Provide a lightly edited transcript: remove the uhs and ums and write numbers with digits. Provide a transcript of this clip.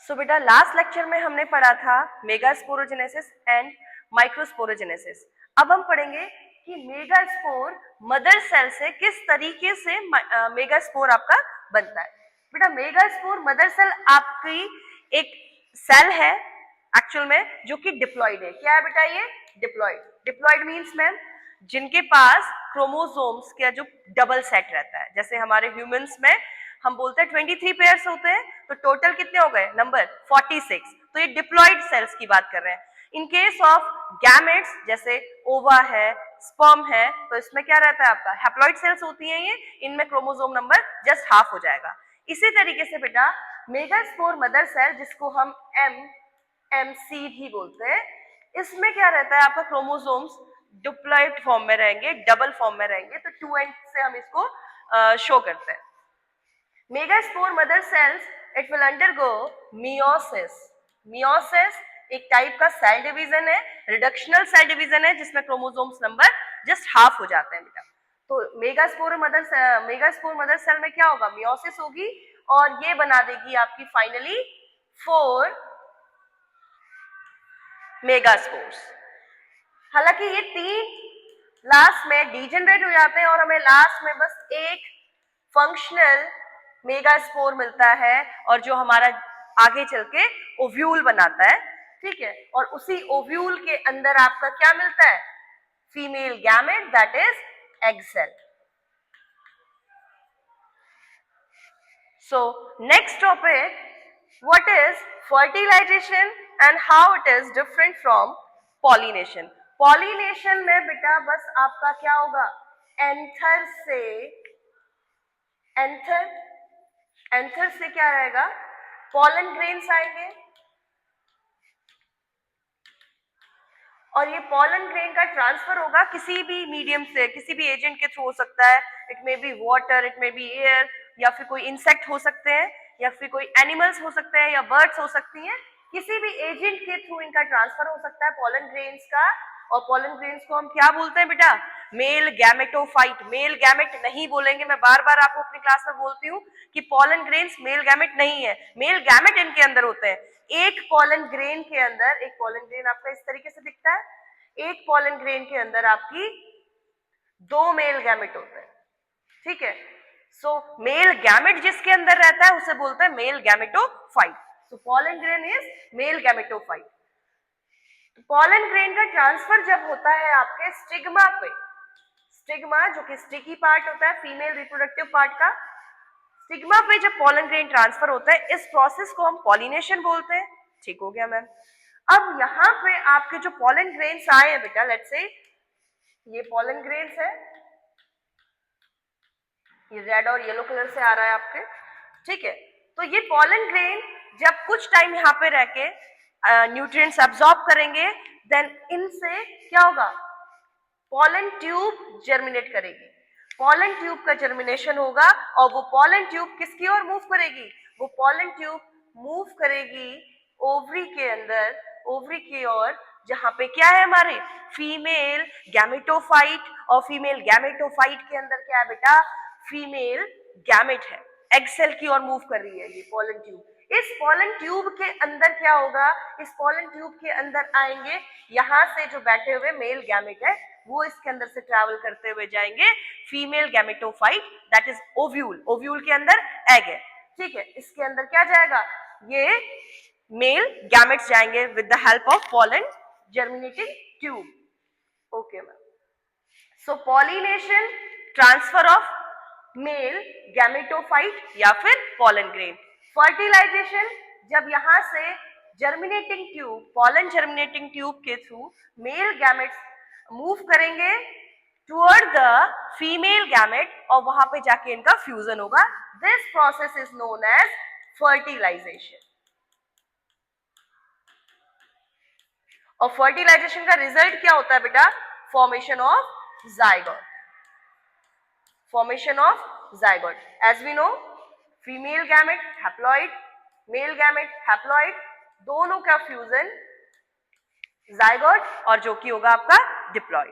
सो बेटा last lecture में हमने पढ़ा था मेगास्पोरोजेनेसिस एंड माइक्रोस्पोरोजेनेसिस। अब हम पढ़ेंगे कि मेगास्पोर मदर सेल से किस तरीके से मेगास्पोर आपका बनता है। बेटा मेगास्पोर मदर सेल आपकी एक सेल है एक्चुअल में जो कि डिप्लॉइड है। क्या है बेटा ये? डिप्लॉइड। डिप्लॉइड मीन्स मैम जिनके पास क्रोमोसोम्स का जो डबल सेट रहता है। जैसे हमारे ह्यूमंस में हम बोलते हैं 23 पेयर्स होते हैं, तो टोटल कितने हो गए नंबर 46। तो ये डिप्लॉइड सेल्स की बात कर रहे हैं। इन केस ऑफ गैमेट्स जैसे ओवा है, स्पर्म है, तो इसमें क्या रहता है आपका हैप्लॉइड सेल्स होती हैं ये, इनमें क्रोमोसोम नंबर जस्ट हाफ हो जाएगा। इसी तरीके से बेटा मेगास्पोर मदर सेल जिसको हम MC भी बोलते हैं, इसमें क्या रहता है आपका क्रोमोसोम्स डिप्लॉइड फॉर्म में रहेंगे, डबल फॉर्म में रहेंगे, तो 2 एंड से हम इसको शो करते हैं। Megaspore mother cells it will undergo meiosis. Meiosis एक टाइप का सेल डिवीजन है, रिडक्शनल सेल डिवीजन है जिसमें क्रोमोसोम्स नंबर जस्ट हाफ हो जाते हैं बेटा। तो मेगास्पोर मदर सेल में क्या होगा? मियोसिस होगी और ये बना देगी आपकी फाइनली 4 मेगास्पोर्स। हालांकि ये 3 लास्ट में डीजेनरेट हो जाते हैं और हमें लास्ट में बस एक फंक्शनल मेगास्पोर मिलता है और जो हमारा आगे चल के ओव्यूल बनाता है, ठीक है। और उसी ओव्यूल के अंदर आपका क्या मिलता है? Female gamete that is egg cell. So next topic, what is fertilisation and how it is different from pollination. Pollination में बेटा बस आपका क्या होगा? एंथर से क्या रहेगा? पॉलन ग्रेन्स आएंगे और ये पॉलन ग्रेन का ट्रांसफर होगा किसी भी मीडियम से, किसी भी एजेंट के थ्रू हो सकता है। It may be water, it may be air, या फिर कोई इंसेक्ट हो सकते हैं, या फिर कोई एनिमल्स हो सकते हैं, या बर्ड्स हो सकती हैं। किसी भी एजेंट के थ्रू इनका ट्रांसफर हो सकता है पॉलन ग्रेन्स का। और पॉलन ग्रेन्स को हम क्या बोलते हैं बेटा? Male gametophyte. मेल गैमेट नहीं बोलेंगे, मैं बार बार आपको अपनी क्लास में बोलती हूँ कि पॉलन ग्रेन्स मेल गैमेट नहीं है, मेल गैमेट इनके अंदर होते हैं। एक पॉलन ग्रेन के अंदर, एक पॉलन ग्रेन आपका इस तरीके से दिखता है, एक पॉलन ग्रेन के अंदर आपकी 2 मेल गैमेट होते हैं, ठीक है। सो मेल गैमेट जिसके अंदर रहता है उसे बोलते हैं male gametophyte. So pollen grain is male gametophyte. Pollen grain का ट्रांसफर जब होता है आपके स्टिग्मा पे, स्टिग्मा जो कि स्टिकी पार्ट होता है फीमेल रिप्रोडक्टिव पार्ट का, स्टिग्मा पे जब पॉलन ग्रेन ट्रांसफर होता है इस प्रोसेस को हम पॉलिनेशन बोलते हैं। ठीक हो गया मैम। अब यहाँ पे आपके जो पॉलन ग्रेन्स आए हैं बेटा, लेट्स से ये पॉलन ग्रेन्स है, ये रेड और येलो कलर से आ रहा है आपके, ठीक है। तो ये पॉलन ग्रेन जब कुछ टाइम यहाँ पे रह के न्यूट्रिएंट्स एब्जॉर्ब करेंगे, देन इनसे क्या होगा? पॉलन ट्यूब जर्मिनेट करेगी। पॉलन ट्यूब का जर्मिनेशन होगा और वो पॉलन ट्यूब किसकी ओर मूव करेगी? वो पॉलन ट्यूब मूव करेगी ओवरी के अंदर, ओवरी की ओर, जहां पे क्या है हमारे फीमेल गैमेटोफाइट। और फीमेल गैमेटोफाइट के अंदर क्या है बेटा? फीमेल गैमेट है, एग सेल की ओर मूव कर रही है ये पॉलन ट्यूब। इस पॉलन ट्यूब के अंदर क्या होगा? इस पॉलन ट्यूब के अंदर आएंगे, यहां से जो बैठे हुए मेल गैमेट है वो इसके अंदर से ट्रैवल करते हुए जाएंगे female gametophyte that is ovule. Ovule के अंदर एग है, ठीक है। इसके अंदर क्या जाएगा? ये मेल गैमेट्स जाएंगे with the help of pollen germinating tube. Okay ma'am. So pollination, transfer of male gametophyte या फिर पॉलन ग्रेन। फर्टिलाइजेशन, जब यहां से germinating tube, pollen germinating tube के थ्रू मेल गैमेट्स मूव करेंगे टुवर्ड द फीमेल गैमेट और वहां पे जाके इनका फ्यूजन होगा। This process is known as fertilisation. और फर्टिलाइजेशन का रिजल्ट क्या होता है बेटा? Formation of zygote. Formation of zygote, as we know female gamete haploid, male gamete haploid, दोनों का फ्यूजन जाइगोट और जो कि होगा आपका डिप्लॉइड।